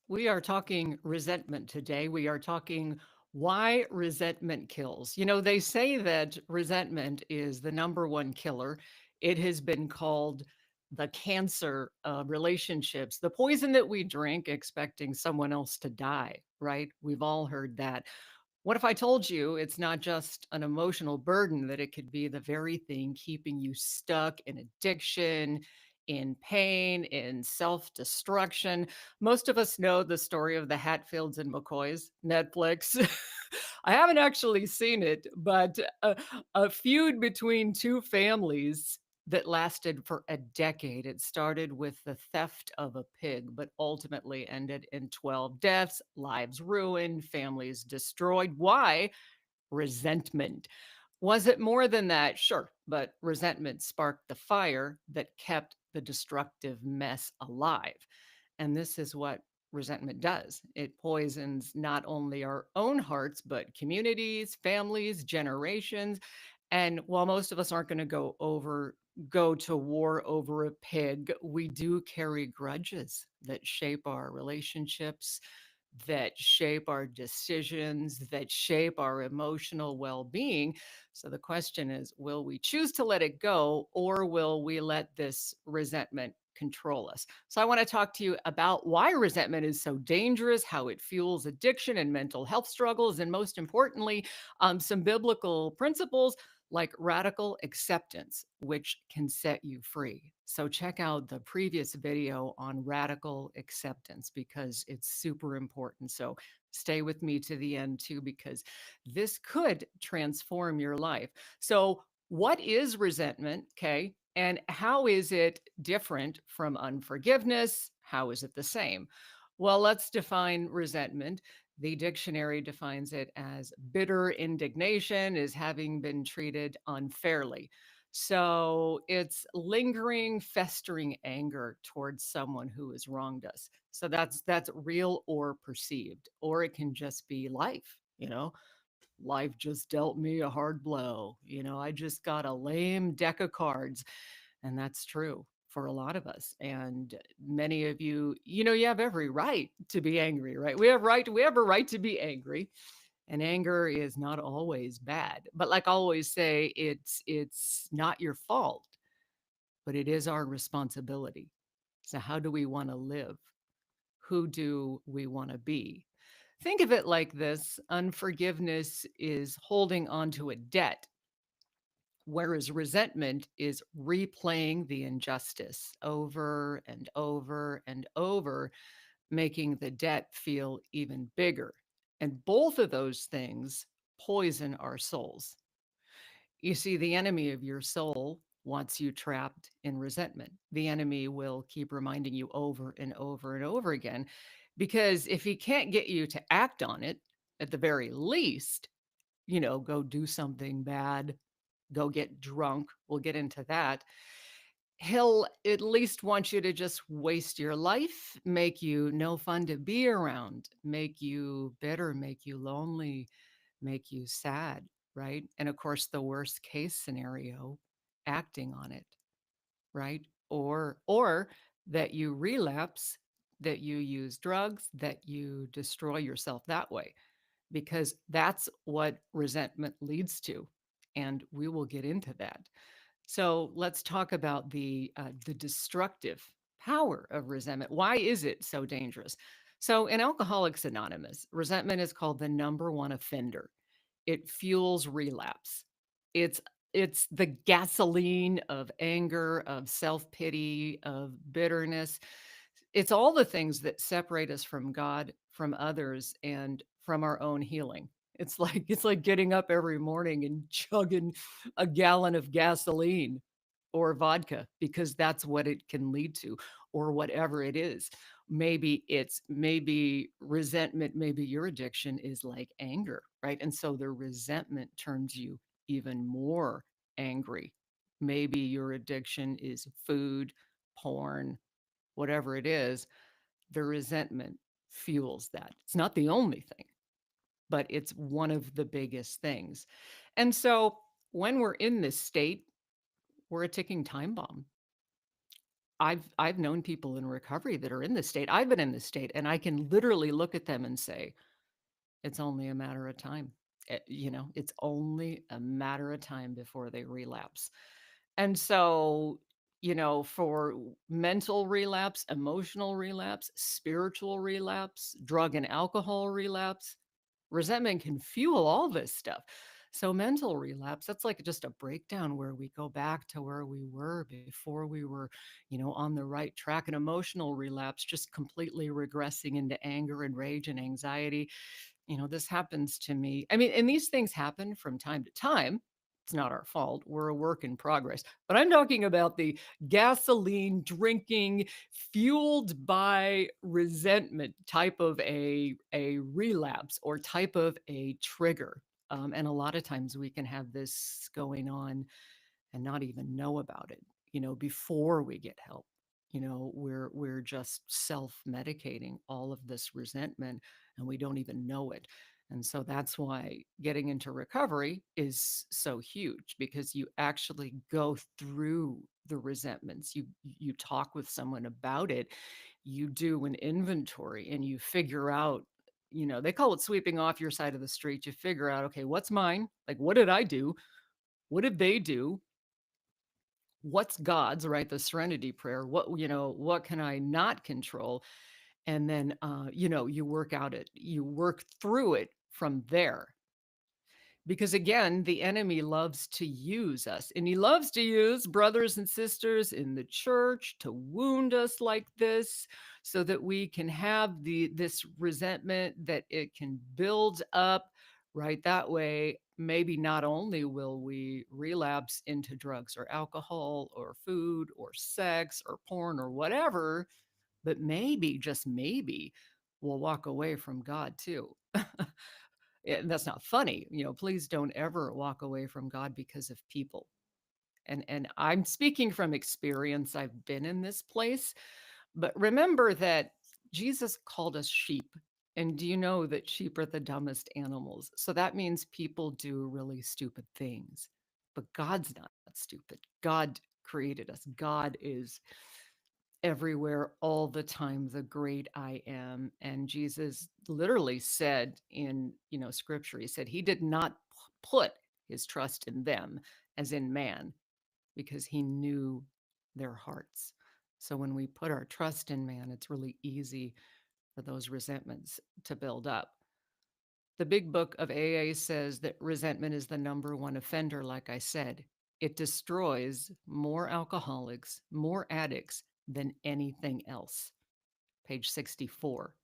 We are talking resentment today. We are talking why resentment kills. They say that resentment is the number one killer. It has been called the cancer of relationships, the poison that we drink expecting someone else to die, right? We've all heard that. What if I told you it's not just an emotional burden, that it could be the very thing keeping you stuck in addiction, in pain, in self destruction? Most of us know the story of the Hatfields and McCoys, Netflix. I haven't actually seen it, but a feud between two families that lasted for a decade. It started with the theft of a pig, but ultimately ended in 12 deaths, lives ruined, families destroyed. Why? Resentment. Was it more than that? Sure, but resentment sparked the fire that kept the destructive mess alive. And this is what resentment does. It poisons not only our own hearts, but communities, families, generations. And while most of us aren't going to go to war over a pig, we do carry grudges that shape our relationships, that shape our decisions, that shape our emotional well-being. So the question is, will we choose to let it go, or will we let this resentment control us? So I want to talk to you about why resentment is so dangerous, how it fuels addiction and mental health struggles, and most importantly, some biblical principles like radical acceptance, which can set you free. So, check out the previous video on radical acceptance because it's super important. So, stay with me to the end too, because this could transform your life. So, what is resentment? Okay. And how is it different from unforgiveness? How is it the same? Well, let's define resentment. The dictionary defines it as bitter indignation is having been treated unfairly. So it's lingering, festering anger towards someone who has wronged us. So that's real or perceived, or it can just be life. Life just dealt me a hard blow. I just got a lame deck of cards. And that's true for a lot of us. And many of you, you have every right to be angry, right? We have a right to be angry. And anger is not always bad. But like I always say, it's not your fault, but it is our responsibility. So how do we want to live? Who do we want to be? Think of it like this: unforgiveness is holding on to a debt, whereas resentment is replaying the injustice over and over and over, making the debt feel even bigger. And both of those things poison our souls. You see, the enemy of your soul wants you trapped in resentment. The enemy will keep reminding you over and over and over again, because if he can't get you to act on it, at the very least, go do something bad, go get drunk. We'll get into that. He'll at least want you to just waste your life, make you no fun to be around, make you bitter, make you lonely, make you sad, right? And of course, the worst case scenario, acting on it, right? Or that you relapse, that you use drugs, that you destroy yourself that way, because that's what resentment leads to. And we will get into that. So let's talk about the destructive power of resentment. Why is it so dangerous? So in Alcoholics Anonymous, resentment is called the number one offender. It fuels relapse. It's it's the gasoline of anger, of self-pity, of bitterness. It's all the things that separate us from God, from others, and from our own healing. It's like getting up every morning and chugging a gallon of gasoline or vodka, because that's what it can lead to, or whatever it is. Maybe resentment, maybe your addiction is like anger, right? And so the resentment turns you even more angry. Maybe your addiction is food, porn, whatever it is. The resentment fuels that. It's not the only thing, but it's one of the biggest things. And so when we're in this state, we're a ticking time bomb. I've known people in recovery that are in this state. I've been in this state, and I can literally look at them and say, it's only a matter of time. It's only a matter of time before they relapse. And so, for mental relapse, emotional relapse, spiritual relapse, drug and alcohol relapse, resentment can fuel all this stuff. So, mental relapse, that's like just a breakdown where we go back to where we were before we were, on the right track. And emotional relapse, just completely regressing into anger and rage and anxiety. This happens to me. I mean, and these things happen from time to time. It's not our fault. We're a work in progress. But I'm talking about the gasoline drinking, fueled by resentment type of a relapse or type of a trigger. And a lot of times we can have this going on and not even know about it, before we get help. We're just self-medicating all of this resentment and we don't even know it. And so that's why getting into recovery is so huge, because you actually go through the resentments. You talk with someone about it. You do an inventory and you figure out, they call it sweeping off your side of the street. You figure out, okay, what's mine? Like, what did I do? What did they do? What's God's, right? The serenity prayer. What can I not control? And then, you work through it from there. Because again, the enemy loves to use us, and he loves to use brothers and sisters in the church to wound us like this, so that we can have this resentment, that it can build up. Right, that way, maybe not only will we relapse into drugs or alcohol or food or sex or porn or whatever, but maybe, just maybe, we'll walk away from God too. And that's not funny. Please don't ever walk away from God because of people. And I'm speaking from experience. I've been in this place. But remember that Jesus called us sheep. And do you know that sheep are the dumbest animals? So that means people do really stupid things. But God's not stupid. God created us. God is everywhere all the time, the great I am. And Jesus literally said in, scripture, he said he did not put his trust in them as in man, because he knew their hearts. So when we put our trust in man, it's really easy for those resentments to build up. The big book of AA says that resentment is the number one offender, like I said. It destroys more alcoholics, more addicts than anything else. Page 64.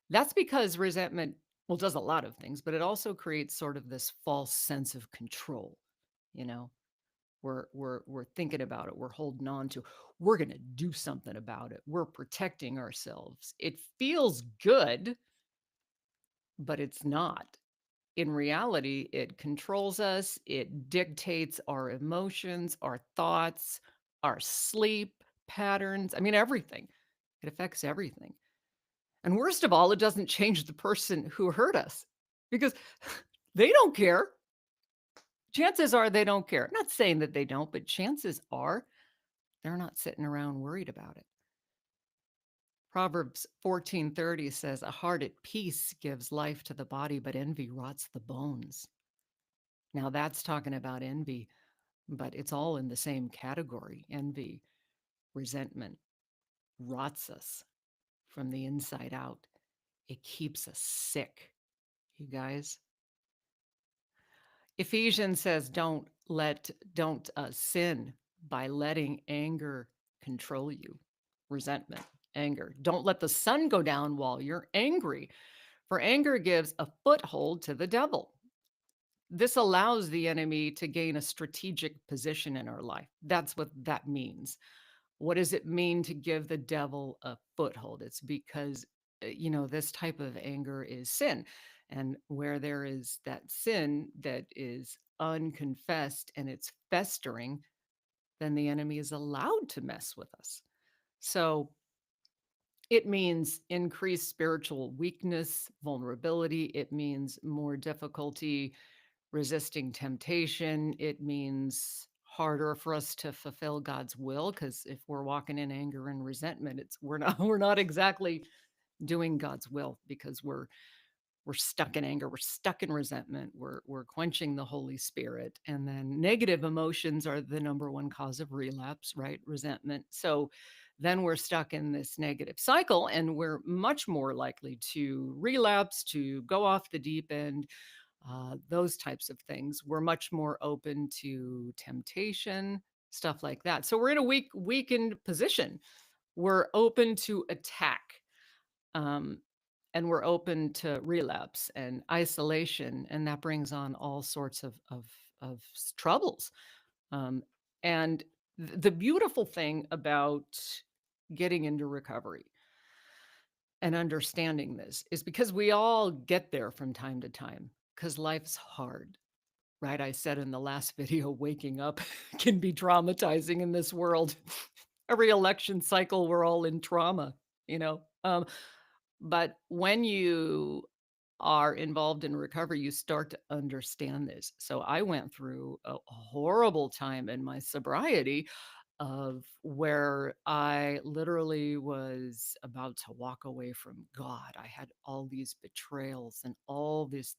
That's because resentment, well, does a lot of things, but it also creates sort of this false sense of control. You know, we're thinking about it, we're holding on to, we're going to do something about it, we're protecting ourselves. It feels good, but it's not. In reality, it controls us, it dictates our emotions, our thoughts, our sleep patterns. I mean, everything. It affects everything. And worst of all, it doesn't change the person who hurt us, because they don't care. Chances are they don't care. I'm not saying that they don't, but chances are they're not sitting around worried about it. Proverbs 14:30 says, "A heart at peace gives life to the body, but envy rots the bones." Now that's talking about envy, but it's all in the same category. Envy, resentment rots us from the inside out. It keeps us sick, you guys. Ephesians says, don't sin by letting anger control you. Resentment, anger. Don't let the sun go down while you're angry, for anger gives a foothold to the devil. This allows the enemy to gain a strategic position in our life. That's what that means. What does it mean to give the devil a foothold? It's because, this type of anger is sin. And where there is that sin that is unconfessed and it's festering, then the enemy is allowed to mess with us. So it means increased spiritual weakness, vulnerability. It means more difficulty resisting temptation. It means harder for us to fulfill God's will, because if we're walking in anger and resentment, it's we're not we're not exactly doing God's will, because we're stuck in anger, we're stuck in resentment, we're quenching the Holy Spirit. And then negative emotions are the number one cause of relapse, right? Resentment. So then we're stuck in this negative cycle, and we're much more likely to relapse, to go off the deep end, those types of things. We're much more open to temptation, stuff like that. So we're in a weakened position. We're open to attack. Um, and we're open to relapse and isolation, and that brings on all sorts of troubles. Um, and the beautiful thing about getting into recovery and understanding this is because we all get there from time to time, because life's hard, right? I said in the last video, waking up can be traumatizing in this world. Every election cycle, we're all in trauma, you know. But when you are involved in recovery, you start to understand this. So I went through a horrible time in my sobriety, of where I literally was about to walk away from God. I had all these betrayals and all this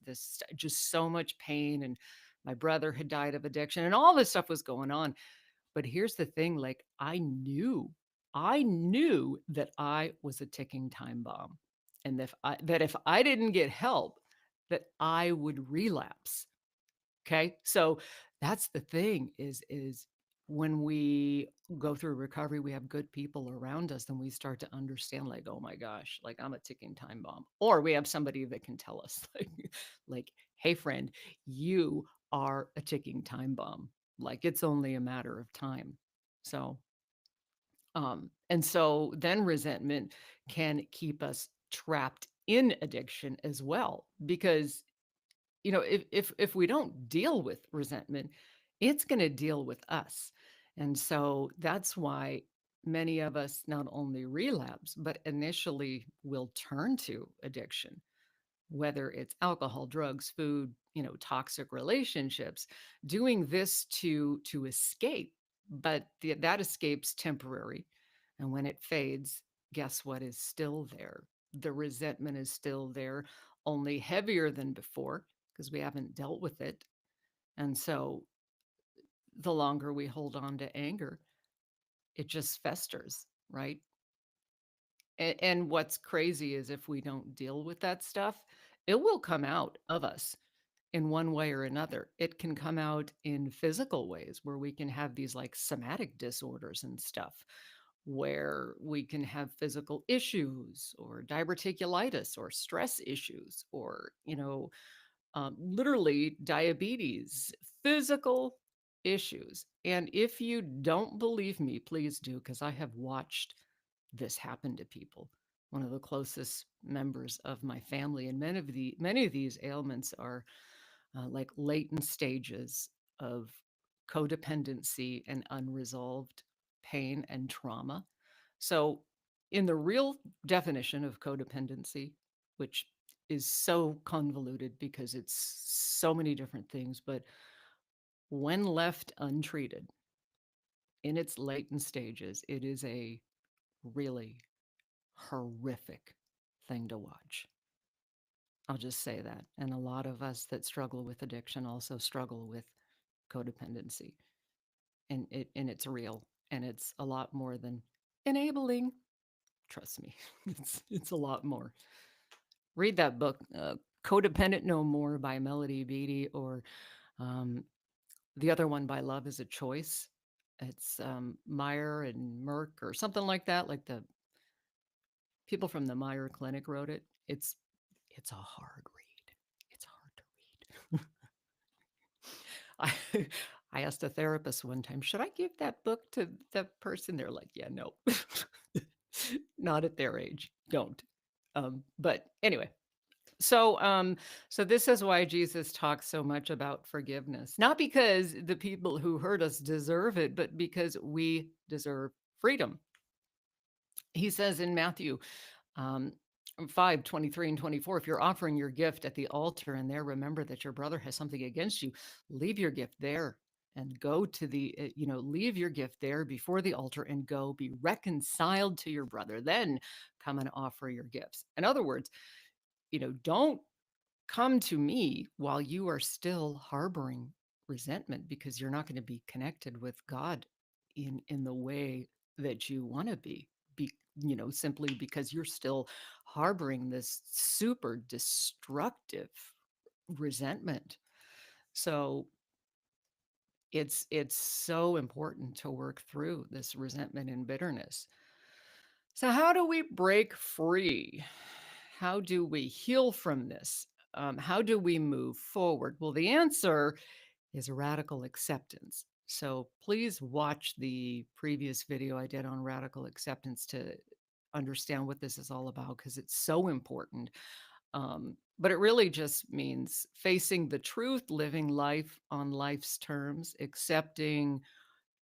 just so much pain, and my brother had died of addiction, and all this stuff was going on. But here's the thing, like I knew that I was a ticking time bomb. And if I didn't get help, that I would relapse. Okay? So that's the thing, is when we go through recovery, we have good people around us, and we start to understand, like, oh my gosh, like I'm a ticking time bomb. Or we have somebody that can tell us like, hey friend, you are a ticking time bomb. Like it's only a matter of time. So and so then resentment can keep us trapped in addiction as well, because if we don't deal with resentment, it's going to deal with us. And so that's why many of us not only relapse, but initially will turn to addiction, whether it's alcohol, drugs, food, toxic relationships, doing this to escape. But that escape's temporary. And when it fades, guess what is still there? The resentment is still there, only heavier than before, because we haven't dealt with it. And so the longer we hold on to anger, it just festers, right? And what's crazy is, if we don't deal with that stuff, it will come out of us in one way or another. It can come out in physical ways, where we can have these like somatic disorders and stuff, where we can have physical issues, or diverticulitis, or stress issues, or, literally diabetes, physical issues. And if you don't believe me, please do, because I have watched this happen to people. One of the closest members of my family, and many of these ailments are like latent stages of codependency and unresolved pain and trauma. So, in the real definition of codependency, which is so convoluted because it's so many different things, but when left untreated in its latent stages, it is a really horrific thing to watch. I'll just say that. And a lot of us that struggle with addiction also struggle with codependency. And it's real, and it's a lot more than enabling. Trust me, it's a lot more. Read that book, Codependent No More by Melody Beattie, or um, the other one by Love is a Choice. It's Meyer and Merck or something like that. Like the people from the Meyer Clinic wrote it. It's a hard read. It's hard to read. I I asked a therapist one time, should I give that book to the person? They're like, yeah, no, not at their age. Don't. But anyway, so this is why Jesus talks so much about forgiveness, not because the people who hurt us deserve it, but because we deserve freedom. He says in Matthew um, 5:23 and 24, if you're offering your gift at the altar and there remember that your brother has something against you, leave your gift there. and go to leave your gift there before the altar and go be reconciled to your brother. Then come and offer your gifts. In other words, don't come to me while you are still harboring resentment, because you're not going to be connected with God in the way that you want to be simply because you're still harboring this super destructive resentment. So it's so important to work through this resentment and bitterness. So how do we break free? How do we heal from this? How do we move forward? Well, the answer is radical acceptance. So please watch the previous video I did on radical acceptance to understand what this is all about, because it's so important. But it really just means facing the truth, living life on life's terms, accepting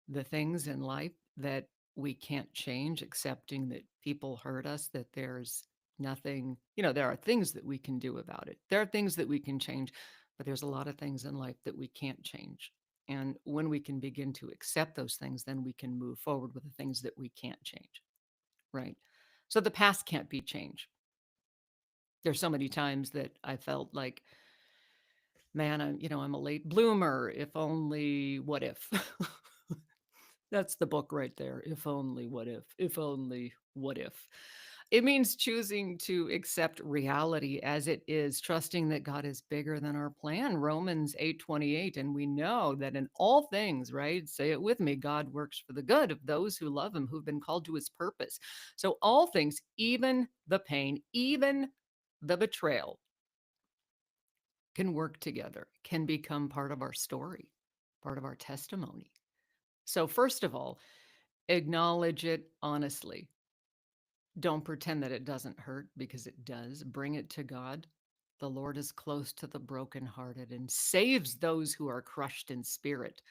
the things in life that we can't change, accepting that people hurt us, that there's nothing, there are things that we can do about it. There are things that we can change, but there's a lot of things in life that we can't change. And when we can begin to accept those things, then we can move forward with the things that we can't change. Right. So the past can't be changed. There's so many times that I felt like, man, I'm a late bloomer. If only, what if? That's the book right there. If only, what if? If only, what if? It means choosing to accept reality as it is, trusting that God is bigger than our plan. Romans 8:28. And we know that in all things, right? Say it with me, God works for the good of those who love him, who've been called to his purpose. So all things, even the pain, even the betrayal, can work together, can become part of our story, part of our testimony. So, first of all, acknowledge it honestly. Don't pretend that it doesn't hurt, because it does. Bring it to God. The Lord is close to the brokenhearted and saves those who are crushed in spirit.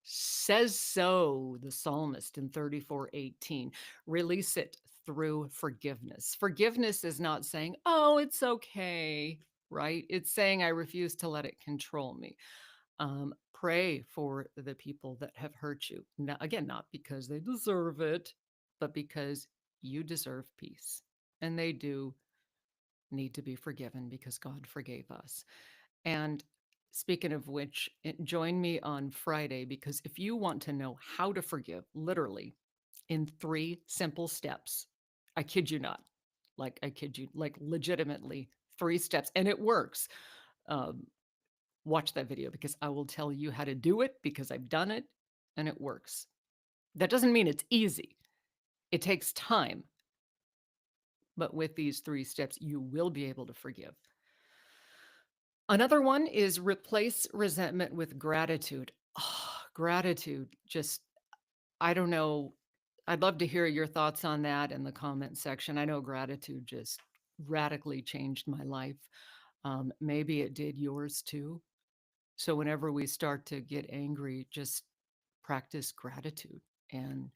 Says so the psalmist in 34:18. Release it through forgiveness. Forgiveness is not saying, oh, it's okay, right? It's saying, I refuse to let it control me. Pray for the people that have hurt you. Now, again, not because they deserve it, but because you deserve peace. And they do need to be forgiven because God forgave us. And speaking of which, join me on Friday, because if you want to know how to forgive, literally in 3 simple steps, I kid you not, like I kid you, like legitimately 3 steps, and it works. Um, Watch that video, because I will tell you how to do it, because I've done it and it works. That doesn't mean it's easy. It takes time. But with these 3 steps, you will be able to forgive. Another one is replace resentment with gratitude. Oh, gratitude. Just, I don't know. I'd love to hear your thoughts on that in the comment section. I know gratitude just radically changed my life. Maybe it did yours too. So whenever we start to get angry, just practice gratitude and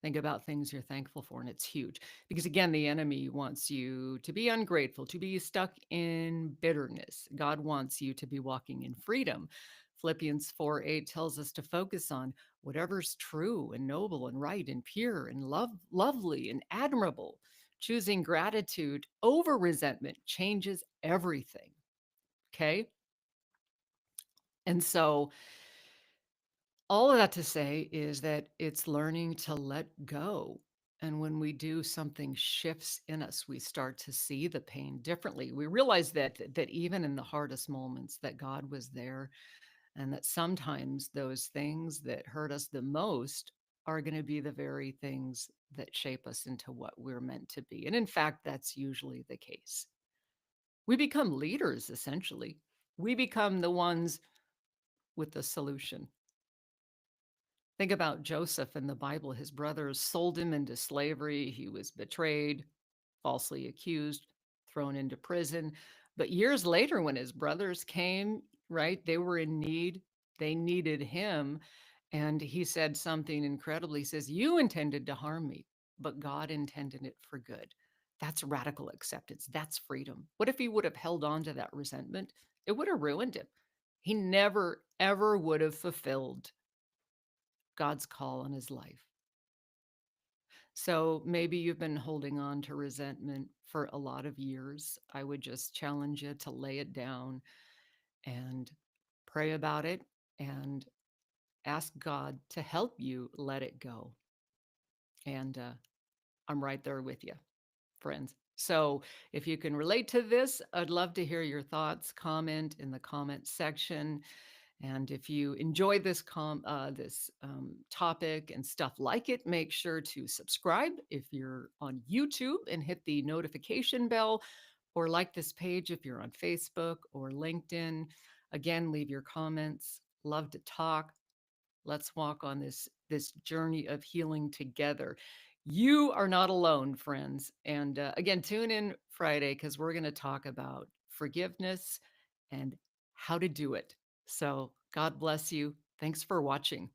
think about things you're thankful for. And it's huge, because again, the enemy wants you to be ungrateful, to be stuck in bitterness. God wants you to be walking in freedom. Philippians 4:8 tells us to focus on whatever's true and noble and right and pure and lovely and admirable. Choosing gratitude over resentment changes everything. Okay. And so all of that to say is that it's learning to let go. And when we do, something shifts in us. We start to see the pain differently. We realize that even in the hardest moments, that God was there, and that sometimes those things that hurt us the most are going to be the very things that shape us into what we're meant to be. And in fact, that's usually the case. We become leaders, essentially. We become the ones with the solution. Think about Joseph in the Bible. His brothers sold him into slavery. He was betrayed, falsely accused, thrown into prison. But years later, when his brothers came, right, they were in need. They needed him. And he said something incredible. He says, you intended to harm me, but God intended it for good. That's radical acceptance. That's freedom. What if he would have held on to that resentment? It would have ruined him. He never, ever would have fulfilled God's call on his life. So maybe you've been holding on to resentment for a lot of years. I would just challenge you to lay it down and pray about it and ask God to help you let it go. And I'm right there with you, friends. So if you can relate to this, I'd love to hear your thoughts. Comment in the comment section. And if you enjoy this topic and stuff like it, make sure to subscribe if you're on YouTube and hit the notification bell, or like this page if you're on Facebook or LinkedIn. Again, leave your comments. Love to talk. Let's walk on this journey of healing together. You are not alone, friends. And again, tune in Friday because we're going to talk about forgiveness and how to do it. So God bless you. Thanks for watching.